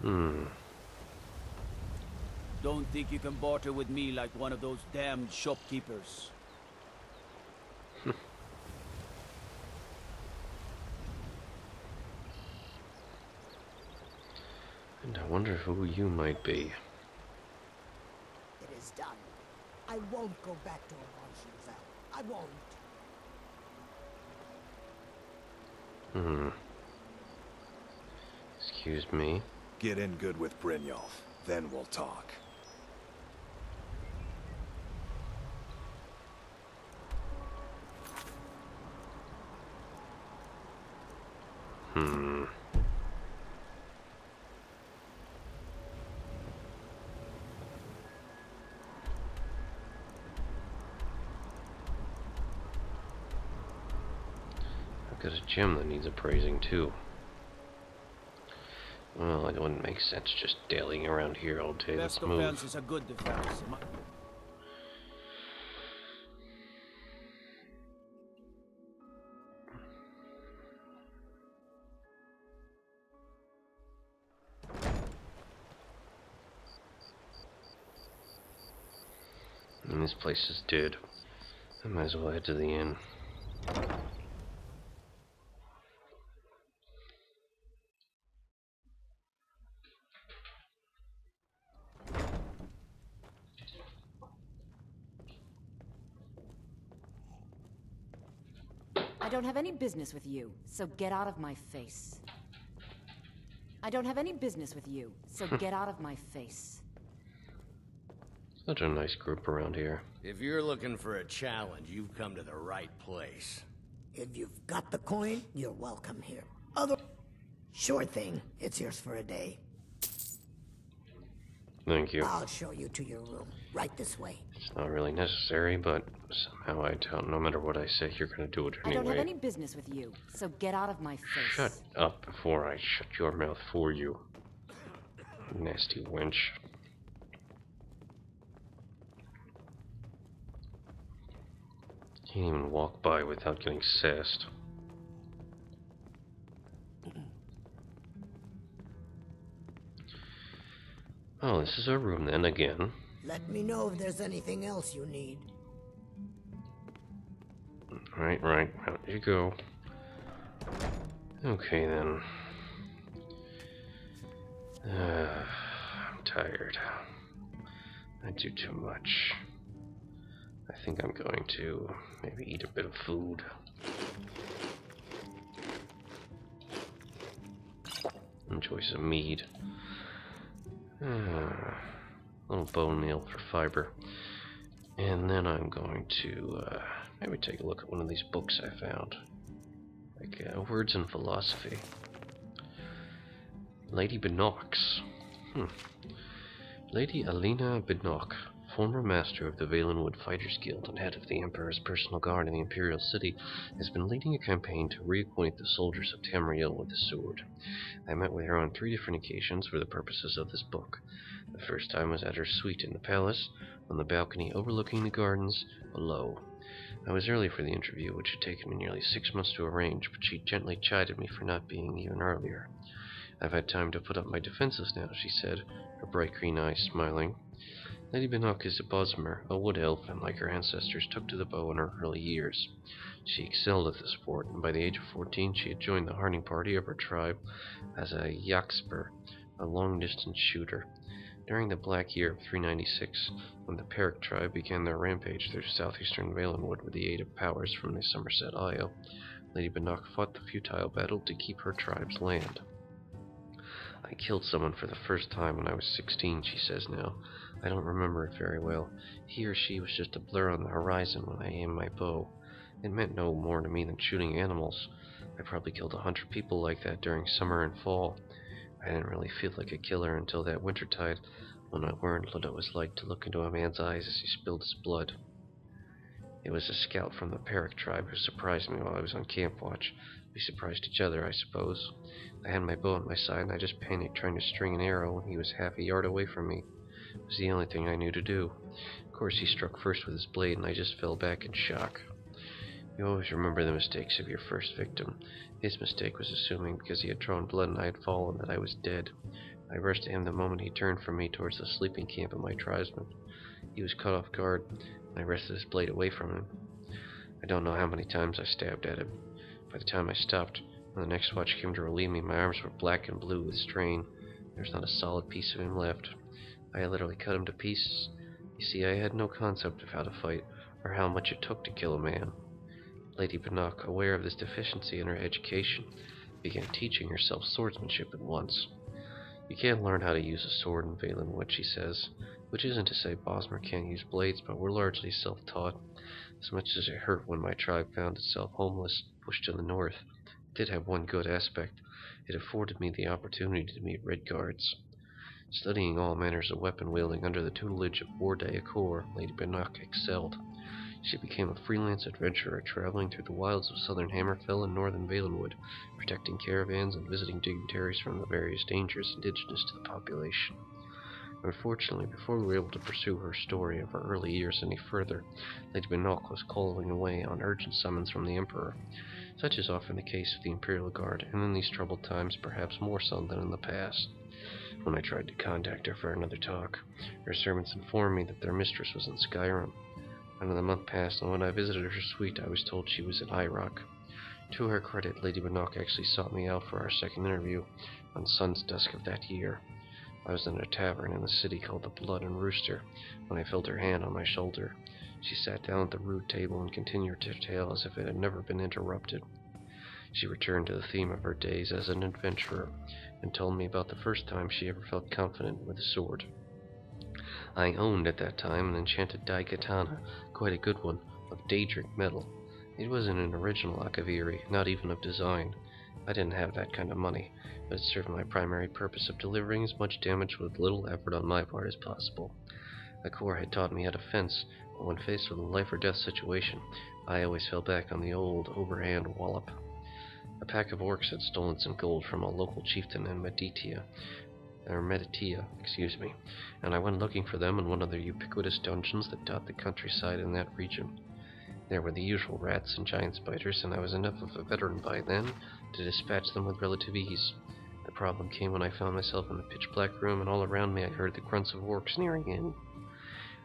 Hmm. Don't think you can barter with me like one of those damned shopkeepers. And I wonder who you might be. It is done. I won't go back to Orange. I won't. Hmm. Excuse me. Get in good with Brynjolf, then we'll talk. Hmm. I've got a gem that needs appraising too. Well, it wouldn't make sense just dallying around here all day. Best Let's move. defense is a good defense. And this place is dead. I might as well head to the inn. I don't have any business with you, so get out of my face. I don't have any business with you, so get out of my face. Such a nice group around here. If you're looking for a challenge, you've come to the right place. If you've got the coin, you're welcome here. Other... Sure thing. It's yours for a day. Thank you. I'll show you to your room. Right this way. It's not really necessary, but somehow I doubt no matter what I say, you're gonna do it I anyway. don't have any business with you, so get out of my face. Shut up before I shut your mouth for you. Nasty wench. Can't even walk by without getting sassed. Oh, this is our room then again. Let me know if there's anything else you need. Right. Out you go. Okay then. I'm tired. I do too much. I think I'm going to maybe eat a bit of food. Enjoy some mead. Little bone meal for fiber. And then I'm going to maybe take a look at one of these books I found. Like Words in Philosophy. Lady Binox. Lady Alina Binock, former master of the Valenwood Fighters Guild and head of the Emperor's personal guard in the Imperial City, has been leading a campaign to reacquaint the soldiers of Tamriel with the sword. I met with her on 3 different occasions for the purposes of this book. The first time was at her suite in the palace, on the balcony overlooking the gardens below. I was early for the interview, which had taken me nearly 6 months to arrange, but she gently chided me for not being even earlier. I've had time to put up my defenses now, she said, her bright green eyes smiling. Lady Binock is a Bosmer, a wood elf, and like her ancestors took to the bow in her early years. She excelled at the sport, and by the age of 14 she had joined the hunting party of her tribe as a Yaxper, a long-distance shooter. During the Black Year of 396, when the Peric tribe began their rampage through southeastern Valenwood with the aid of powers from the Somerset Isle, Lady Binock fought the futile battle to keep her tribe's land. I killed someone for the first time when I was 16, she says now. I don't remember it very well. He or she was just a blur on the horizon when I aimed my bow. It meant no more to me than shooting animals. I probably killed 100 people like that during summer and fall. I didn't really feel like a killer until that wintertide, when I learned what it was like to look into a man's eyes as he spilled his blood. It was a scout from the Peric tribe who surprised me while I was on camp watch. We surprised each other, I suppose. I had my bow at my side and I just panicked trying to string an arrow when he was half a yard away from me. It was the only thing I knew to do. Of course, he struck first with his blade and I just fell back in shock. You always remember the mistakes of your first victim. His mistake was assuming because he had drawn blood and I had fallen that I was dead. I rushed to him the moment he turned from me towards the sleeping camp of my tribesmen. He was caught off guard, and I wrested his blade away from him. I don't know how many times I stabbed at him. By the time I stopped, when the next watch came to relieve me, my arms were black and blue with strain. There was not a solid piece of him left. I had literally cut him to pieces. You see, I had no concept of how to fight, or how much it took to kill a man. Lady Bannock, aware of this deficiency in her education, began teaching herself swordsmanship at once. You can't learn how to use a sword in Valenwood, she says, which isn't to say Bosmer can't use blades, but we're largely self-taught. As much as it hurt when my tribe found itself homeless, pushed to the north, it did have one good aspect. It afforded me the opportunity to meet Redguards. Studying all manners of weapon-wielding under the tutelage of Warday Acor, Lady Bannock excelled. She became a freelance adventurer, traveling through the wilds of southern Hammerfell and northern Valenwood, protecting caravans and visiting dignitaries from the various dangers indigenous to the population. Unfortunately, before we were able to pursue her story of her early years any further, Lady Bannock was calling away on urgent summons from the Emperor. Such is often the case with the Imperial Guard, and in these troubled times perhaps more so than in the past. When I tried to contact her for another talk, her servants informed me that their mistress was in Skyrim. Another month passed, and when I visited her suite, I was told she was at Irock. To her credit, Lady Bannock actually sought me out for our second interview on sun's dusk of that year. I was in a tavern in the city called the Blood and Rooster when I felt her hand on my shoulder. She sat down at the rude table and continued her tale as if it had never been interrupted. She returned to the theme of her days as an adventurer, and told me about the first time she ever felt confident with a sword. I owned at that time an enchanted dai katana, quite a good one, of Daedric metal. It wasn't an original Akaviri, not even of design. I didn't have that kind of money, but it served my primary purpose of delivering as much damage with little effort on my part as possible. Acor had taught me how to fence, but when faced with a life-or-death situation, I always fell back on the old overhand wallop. A pack of orcs had stolen some gold from a local chieftain in Meditia, and I went looking for them in one of the ubiquitous dungeons that dot the countryside in that region. There were the usual rats and giant spiders, and I was enough of a veteran by then to dispatch them with relative ease. The problem came when I found myself in a pitch-black room, and all around me I heard the grunts of orcs nearing in.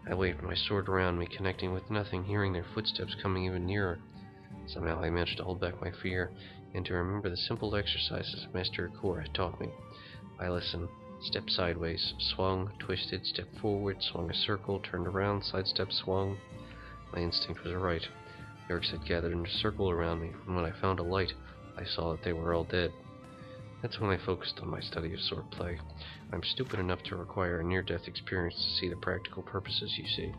I waved my sword around me, connecting with nothing, hearing their footsteps coming even nearer. Somehow I managed to hold back my fear, and to remember the simple exercises Master Acor had taught me. I listened, stepped sideways, swung, twisted, stepped forward, swung a circle, turned around, sidestepped, swung. My instinct was right. The orcs had gathered in a circle around me, and when I found a light, I saw that they were all dead. That's when I focused on my study of swordplay. I'm stupid enough to require a near-death experience to see the practical purposes, you see.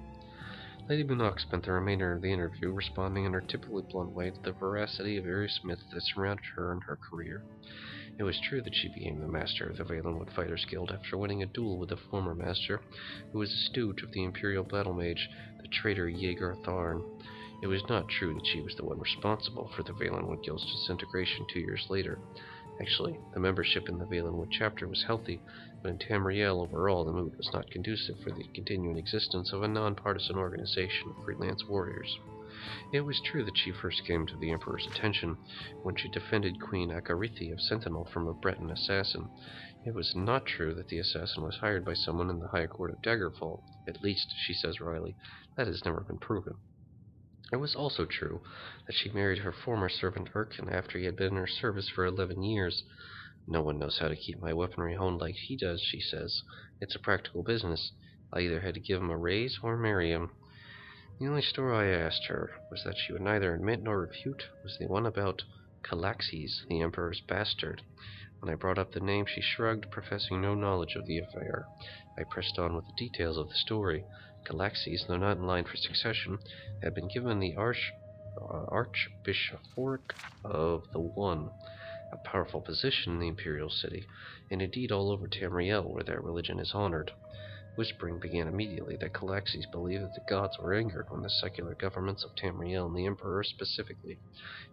Lady Bannock spent the remainder of the interview responding in her typically blunt way to the veracity of various myths that surrounded her and her career. It was true that she became the master of the Valenwood Fighters Guild after winning a duel with a former master, who was a stooge of the Imperial Battle Mage, the traitor Jaeger Tharn. It was not true that she was the one responsible for the Valenwood Guild's disintegration 2 years later. Actually, the membership in the Valenwood chapter was healthy, but in Tamriel overall the mood was not conducive for the continuing existence of a non-partisan organization of freelance warriors. It was true that she first came to the Emperor's attention when she defended Queen Akarithi of Sentinel from a Breton assassin. It was not true that the assassin was hired by someone in the High Court of Daggerfall. At least, she says wryly, that has never been proven. It was also true that she married her former servant Urkin after he had been in her service for 11 years. No one knows how to keep my weaponry honed like he does, she says. It's a practical business. I either had to give him a raise or marry him. The only story I asked her was that she would neither admit nor refute was the one about Calaxes, the Emperor's bastard. When I brought up the name, she shrugged, professing no knowledge of the affair. I pressed on with the details of the story. Calaxes, though not in line for succession, had been given the Archbishopric of the One, a powerful position in the imperial city, and indeed all over Tamriel, where their religion is honored. Whispering began immediately that Calaxes believed that the gods were angered when the secular governments of Tamriel and the Emperor specifically.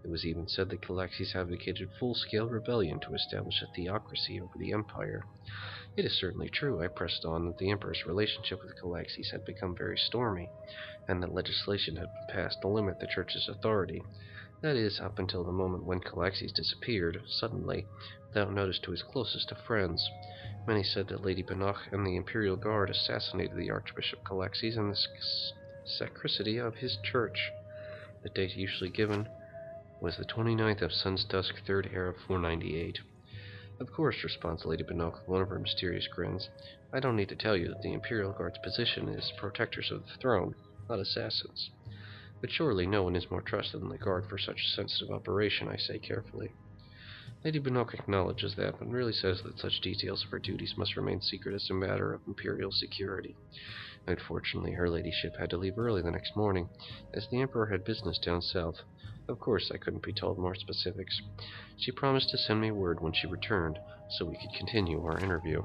It was even said that Calaxes advocated full-scale rebellion to establish a theocracy over the empire. It is certainly true, I pressed on, that the Emperor's relationship with Calaxes had become very stormy, and that legislation had been passed to limit the Church's authority. That is, up until the moment when Calaxes disappeared, suddenly, without notice to his closest of friends. Many said that Lady Banach and the Imperial Guard assassinated the Archbishop Calaxes in the sacristy of his church. The date usually given was the 29th of Sun's Dusk, 3rd era of 498. Of course, responds Lady Banach with one of her mysterious grins. I don't need to tell you that the Imperial Guard's position is protectors of the throne, not assassins. But surely no one is more trusted than the Guard for such a sensitive operation, I say carefully. Lady Banach acknowledges that, but really says that such details of her duties must remain secret as a matter of Imperial security. Unfortunately, her ladyship had to leave early the next morning, as the Emperor had business down south. Of course, I couldn't be told more specifics. She promised to send me word when she returned, so we could continue our interview.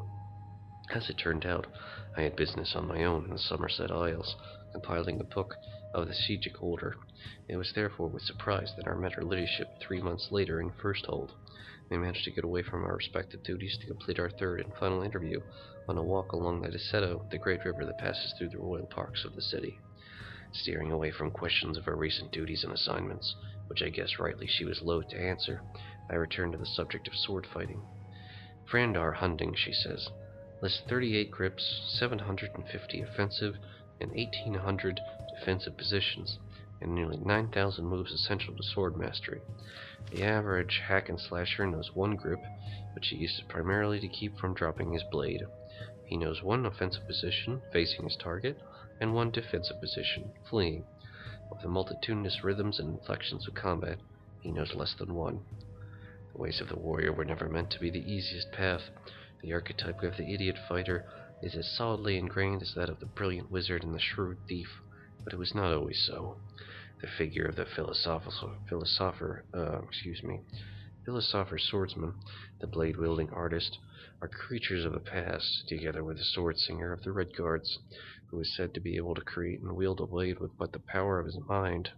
As it turned out, I had business on my own in the Somerset Isles, compiling a book of the Siegic order. It was therefore with surprise that I met her ladyship 3 months later in Firsthold. We managed to get away from our respective duties to complete our third and final interview on a walk along the Disetto, the great river that passes through the royal parks of the city. Steering away from questions of her recent duties and assignments, which I guess rightly she was loath to answer, I returned to the subject of sword fighting. Frandar hunting, she says, lists 38 grips, 750 offensive, and 1,800 defensive positions, and nearly 9,000 moves essential to sword mastery. The average hack and slasher knows one grip, which he uses primarily to keep from dropping his blade. He knows one offensive position, facing his target, and one defensive position, fleeing. Of the multitudinous rhythms and inflections of combat, he knows less than one. The ways of the warrior were never meant to be the easiest path. The archetype of the idiot fighter is as solidly ingrained as that of the brilliant wizard and the shrewd thief, but it was not always so. The figure of the philosopher swordsman, the blade-wielding artist, are creatures of the past, together with the sword-singer of the Red Guards, who is said to be able to create and wield a blade with but the power of his mind.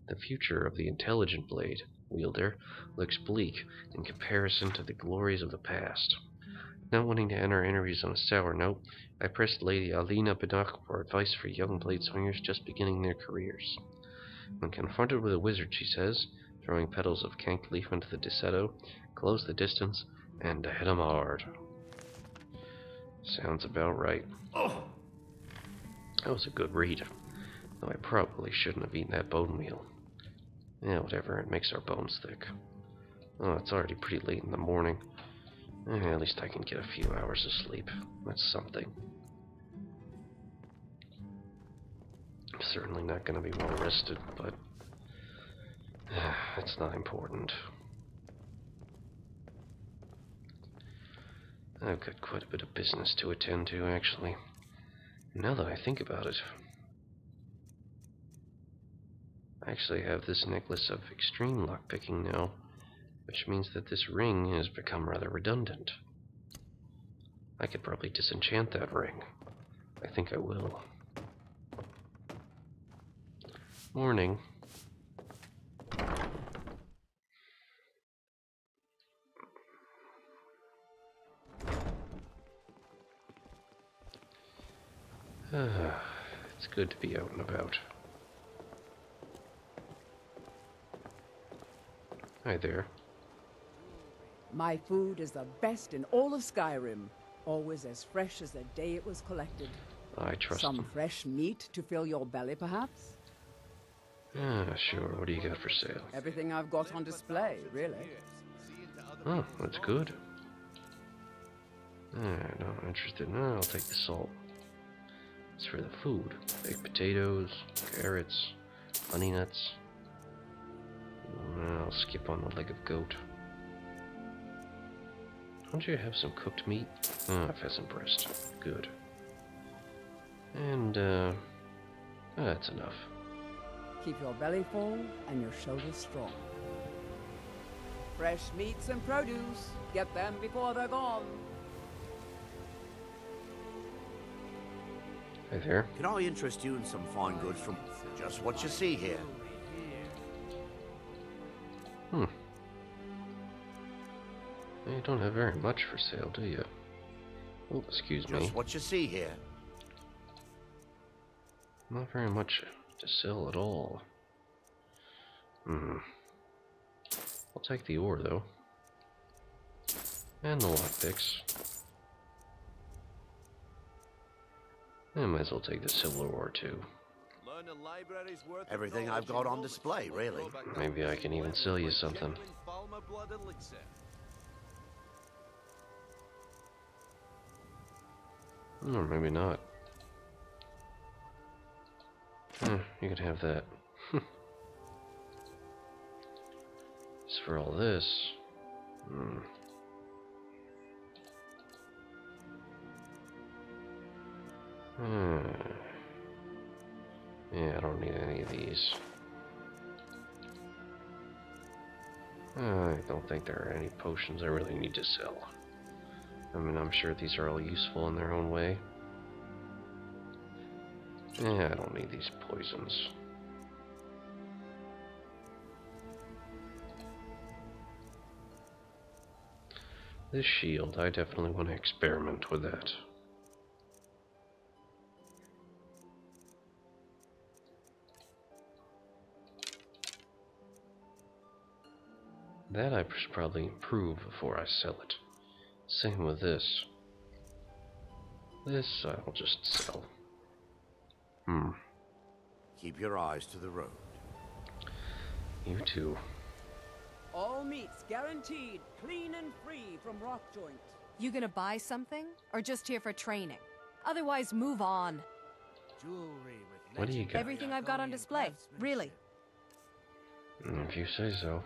The future of the intelligent blade wielder looks bleak in comparison to the glories of the past. Not wanting to end our interviews on a sour note, I pressed Lady Alina Banach for advice for young blade swingers just beginning their careers. When confronted with a wizard, she says, throwing petals of canked leaf into the Disetto, close the distance, and hit 'em hard. Sounds about right. That was a good read, though I probably shouldn't have eaten that bone meal. Yeah, whatever, it makes our bones thick. Oh, it's already pretty late in the morning. At least I can get a few hours of sleep. That's something. I'm certainly not going to be well rested, but it's not important. I've got quite a bit of business to attend to, actually. Now that I think about it, I actually have this necklace of extreme lockpicking now, which means that this ring has become rather redundant. I could probably disenchant that ring. I think I will. Morning. It's good to be out and about. Hi there. My food is the best in all of Skyrim. Always as fresh as the day it was collected. I trust Some them. fresh meat to fill your belly, perhaps? Sure. What do you got for sale? Everything I've got on display, really. Oh, that's good. Not interested. No, I'll take the salt. It's for the food. Baked potatoes, carrots, honey nuts. I'll skip on the leg of goat. Don't you have some cooked meat? Pheasant breast. Good. And, that's enough. Keep your belly full and your shoulders strong. Fresh meats and produce. Get them before they're gone. Hi there. Can I interest you in some fine goods from just what you see here? You don't have very much for sale, do you? Oh, excuse me. Just what you see here. Not very much to sell at all. I'll take the ore, though. And the lockpicks. I might as well take the silver ore too. Everything I've got on display, really. Maybe I can even sell you something. Or maybe not. You can have that. As for all this... Yeah, I don't need any of these. I don't think there are any potions I really need to sell. I mean, I'm sure these are all useful in their own way. Yeah, I don't need these poisons. This shield, I definitely want to experiment with that. That I should probably improve before I sell it. Same with this. This I'll just sell. Keep your eyes to the road. You too. All meats guaranteed, clean and free from rock joint. You gonna buy something? Or just here for training? Otherwise, move on. What do you got? Everything I've got on display. Really. If you say so.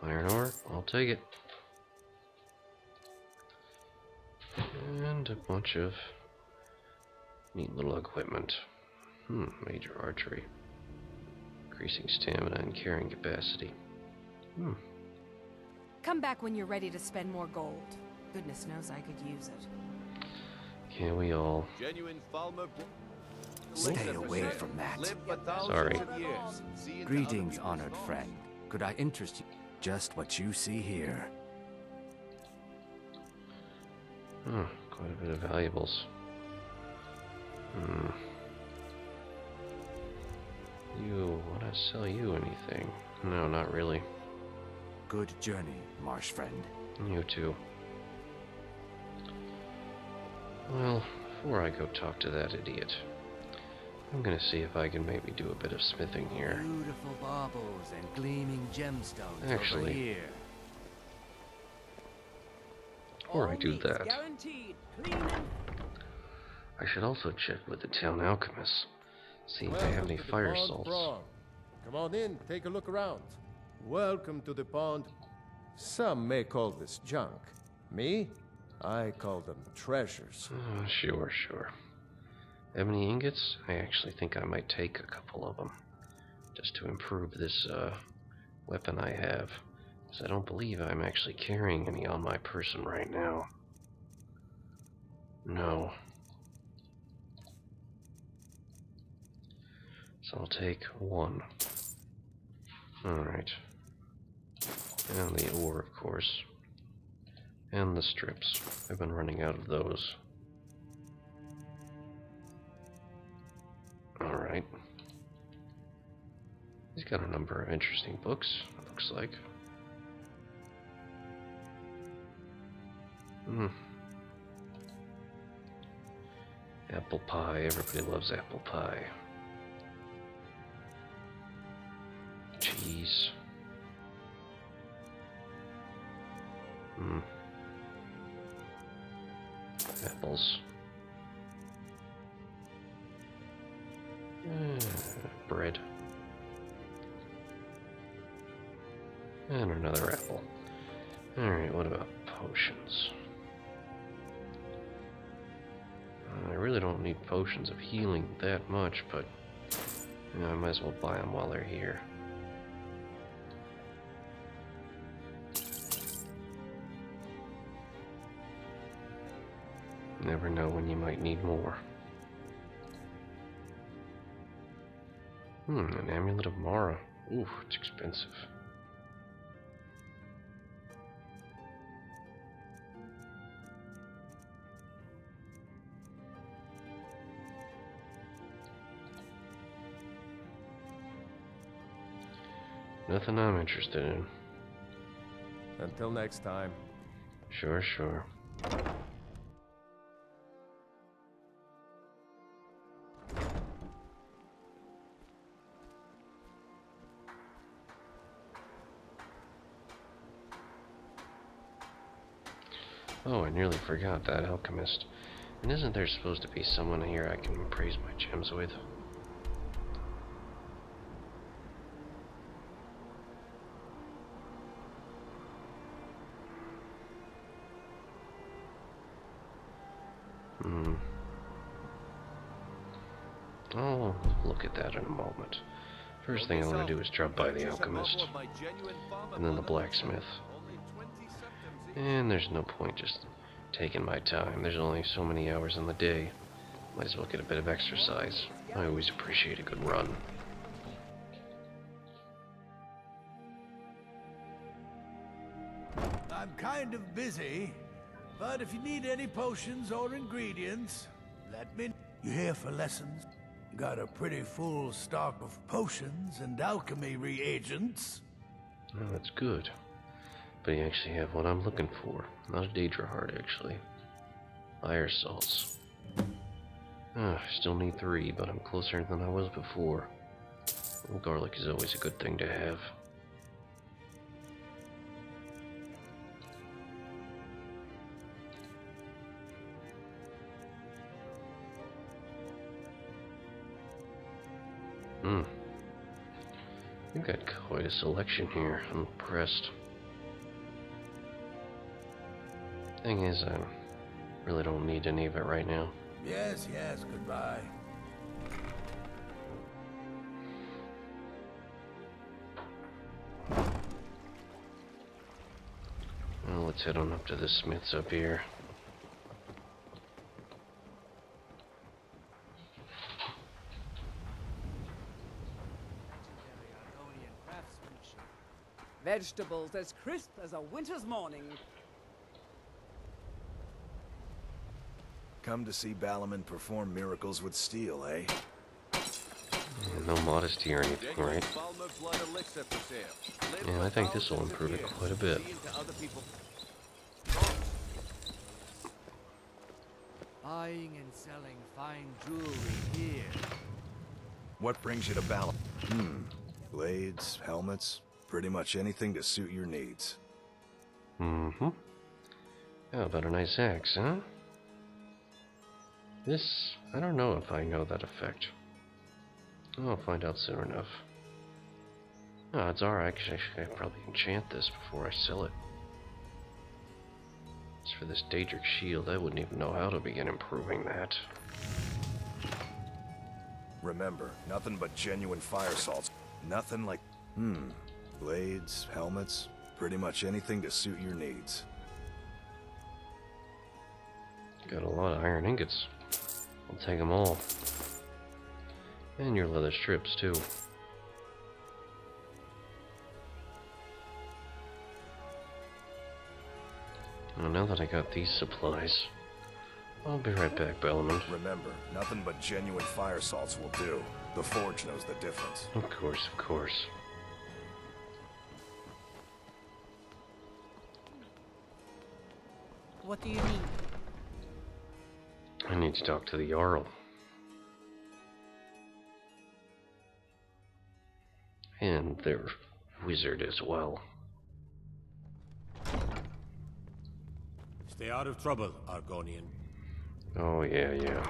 Iron ore, I'll take it. And a bunch of neat little equipment. Major archery. Increasing stamina and carrying capacity. Come back when you're ready to spend more gold. Goodness knows I could use it. Can't we all? Genuine Falmer. Stay away from that. Sorry. Greetings, honored friend. Could I interest you? Just what you see here. Quite a bit of valuables. You, want to sell you anything? No, not really. Good journey, marsh friend. You too. Well, before I go talk to that idiot, I'm gonna see if I can maybe do a bit of smithing here. Beautiful baubles and gleaming gemstones Actually, over here. Before I do meats that, guaranteed, clean and I should also check with the town alchemists, see if they have any fire salts. Come on in, take a look around. Welcome to the pond. Some may call this junk. Me? I call them treasures. Sure. Ebony ingots? I actually think I might take a couple of them, just to improve this weapon I have, because I don't believe I'm actually carrying any on my person right now. No. So I'll take one. Alright. And the ore, of course. And the strips. I've been running out of those. Alright. He's got a number of interesting books, it looks like. Apple pie, everybody loves apple pie. Cheese. Apples. Bread. And another apple. Alright, what about potions? I really don't need potions of healing that much, but I might as well buy them while they're here. Never know when you might need more. An amulet of Mara. Ooh, it's expensive. Nothing I'm interested in. Until next time. Sure. Oh, I nearly forgot that alchemist. And isn't there supposed to be someone here I can praise my gems with? Oh, look at that in a moment. First thing I want to do is drop by the alchemist, and then the blacksmith. And there's no point just taking my time. There's only so many hours in the day. Might as well get a bit of exercise. I always appreciate a good run. I'm kind of busy, but if you need any potions or ingredients, let me know. You here for lessons? Got a pretty full stock of potions and alchemy reagents. Oh, that's good. But you actually have what I'm looking for. Not a Daedra heart, actually. Fire salts. I still need 3, but I'm closer than I was before. Well, garlic is always a good thing to have. You've got quite a selection here. I'm impressed. Thing is, I really don't need any of it right now. Yes, goodbye. Well, let's head on up to the smiths up here. Vegetables as crisp as a winter's morning. Come to see Balaman perform miracles with steel, eh? No modesty or anything, right? Yeah, I think this will improve it quite a bit. Buying and selling fine jewelry here. What brings you to Balaman? Blades, helmets, pretty much anything to suit your needs. Mm-hmm. How about a nice axe, huh? This, I don't know if I know that effect. I'll find out soon enough. Odds are I could probably enchant this before I sell it. As for this Daedric shield, I wouldn't even know how to begin improving that. Remember, nothing but genuine fire salts. Nothing like, blades, helmets, pretty much anything to suit your needs. Got a lot of iron ingots. I'll take them all. And your leather strips, too. Well, now that I got these supplies, I'll be right back, Bellman. Remember, nothing but genuine fire salts will do. The Forge knows the difference. Of course, of course. What do you need? I need to talk to the Jarl. And their wizard as well. Stay out of trouble, Argonian. Oh, yeah.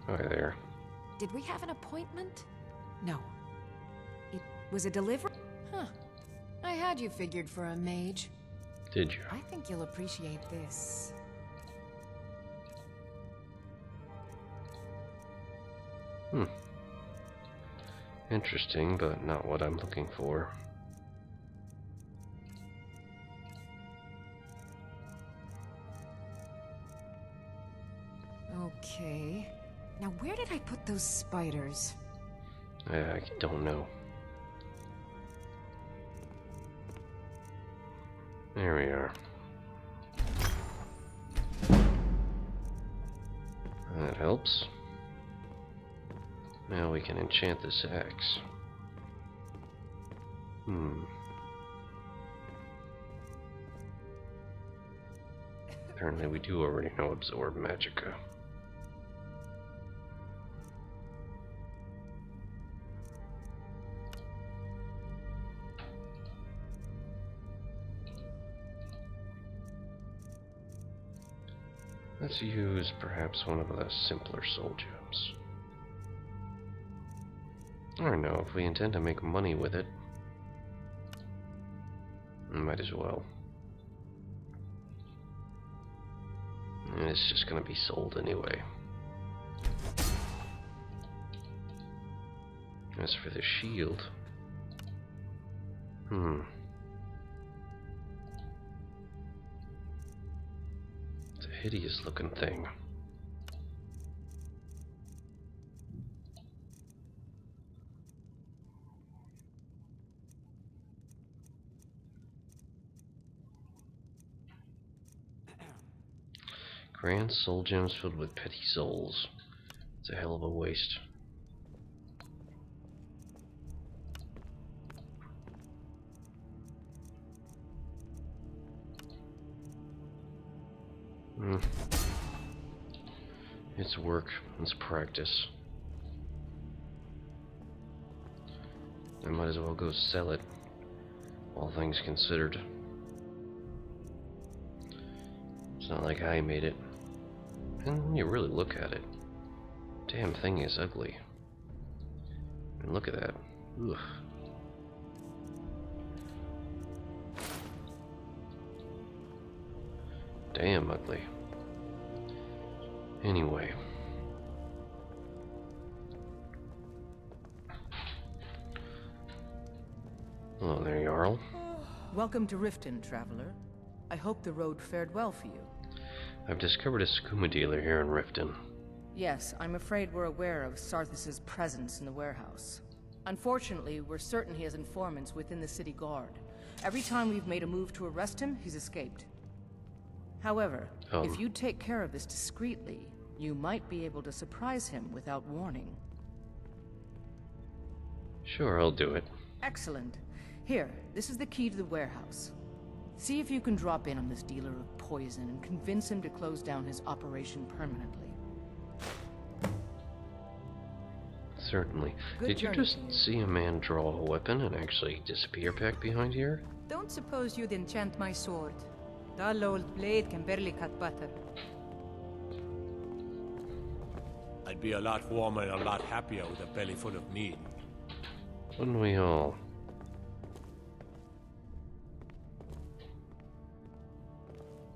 Hi there. Did we have an appointment? No. It was a delivery? Huh. I had you figured for a mage. Did you? I think you'll appreciate this. Interesting, but not what I'm looking for. Okay. Now where did I put those spiders? I don't know. There we are. That helps. Now we can enchant this axe. Apparently we do already know Absorb Magicka. Let's use perhaps one of the simpler soul gems. I don't know, if we intend to make money with it, we might as well. And it's just gonna be sold anyway. As for the shield, it's a hideous looking thing. Grand soul gems filled with petty souls. It's a hell of a waste. It's work, it's practice. I might as well go sell it, all things considered. It's not like I made it. And when you really look at it, damn thing is ugly. And look at that. Ugh. Damn ugly. Anyway. Hello there, Jarl. Welcome to Riften, traveler. I hope the road fared well for you. I've discovered a skooma dealer here in Riften. Yes, I'm afraid we're aware of Sarthis' presence in the warehouse. Unfortunately, we're certain he has informants within the city guard. Every time we've made a move to arrest him, he's escaped. However, if you take care of this discreetly, you might be able to surprise him without warning. Sure, I'll do it. Excellent. Here, this is the key to the warehouse. See if you can drop in on this dealer of poison and convince him to close down his operation permanently. Certainly. Did you just see a man draw a weapon and actually disappear back behind here? Don't suppose you'd enchant my sword. Dull old blade can barely cut butter. I'd be a lot warmer and a lot happier with a belly full of meat. Wouldn't we all?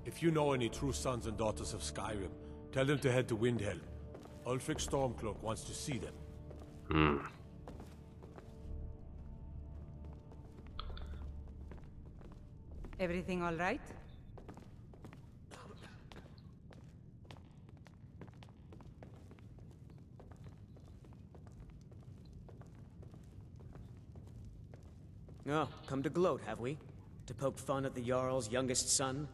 If you know any true sons and daughters of Skyrim, tell them to head to Windhelm. Ulfric Stormcloak wants to see them. Everything all right? Oh, come to gloat, have we? To poke fun at the Jarl's youngest son?